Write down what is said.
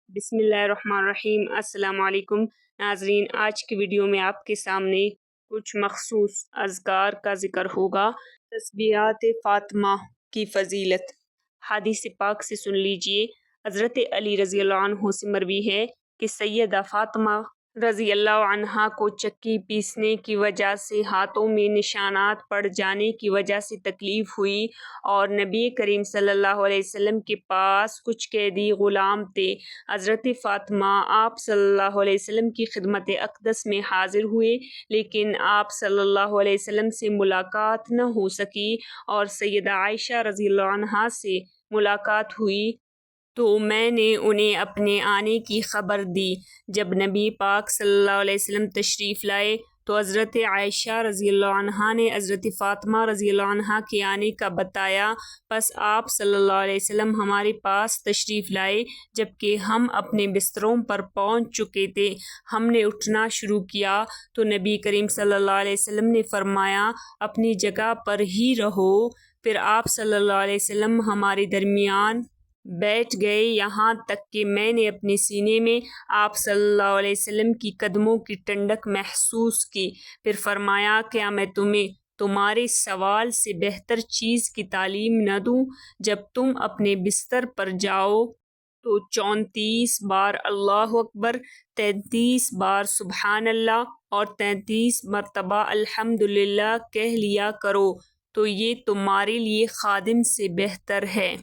بسم اللہ الرحمن الرحیم۔ السلام علیکم ناظرین، آج کی ویڈیو میں آپ کے سامنے کچھ مخصوص اذکار کا ذکر ہوگا۔ تسبیحات فاطمہ کی فضیلت حدیث پاک سے سن لیجئے۔ حضرت علی رضی اللہ عنہ سے مروی ہے کہ سیدہ فاطمہ رضی اللہ عنہا کو چکی پیسنے کی وجہ سے ہاتھوں میں نشانات پڑ جانے کی وجہ سے تکلیف ہوئی، اور نبی کریم صلی اللہ علیہ وسلم کے پاس کچھ قیدی غلام تھے۔ حضرت فاطمہ آپ صلی اللہ علیہ وسلم کی خدمت اقدس میں حاضر ہوئے، لیکن آپ صلی اللہ علیہ وسلم سے ملاقات نہ ہو سکی، اور سیدہ عائشہ رضی اللہ عنہا سے ملاقات ہوئی تو میں نے انہیں اپنے آنے کی خبر دی۔ جب نبی پاک صلی اللہ علیہ وسلم تشریف لائے تو حضرت عائشہ رضی اللہ عنہا نے حضرت فاطمہ رضی اللہ عنہا کے آنے کا بتایا۔ پس آپ صلی اللہ علیہ وسلم ہمارے پاس تشریف لائے جبکہ ہم اپنے بستروں پر پہنچ چکے تھے۔ ہم نے اٹھنا شروع کیا تو نبی کریم صلی اللہ علیہ وسلم نے فرمایا، اپنی جگہ پر ہی رہو۔ پھر آپ صلی اللہ علیہ وسلم ہمارے درمیان بیٹھ گئے، یہاں تک کہ میں نے اپنے سینے میں آپ صلی اللہ علیہ وسلم کی قدموں کی ٹھنڈک محسوس کی۔ پھر فرمایا، کیا میں تمہیں تمہارے سوال سے بہتر چیز کی تعلیم نہ دوں؟ جب تم اپنے بستر پر جاؤ تو 34 بار اللہ اکبر، 33 بار سبحان اللہ اور 33 مرتبہ الحمدللہ کہہ لیا کرو، تو یہ تمہارے لیے خادم سے بہتر ہے۔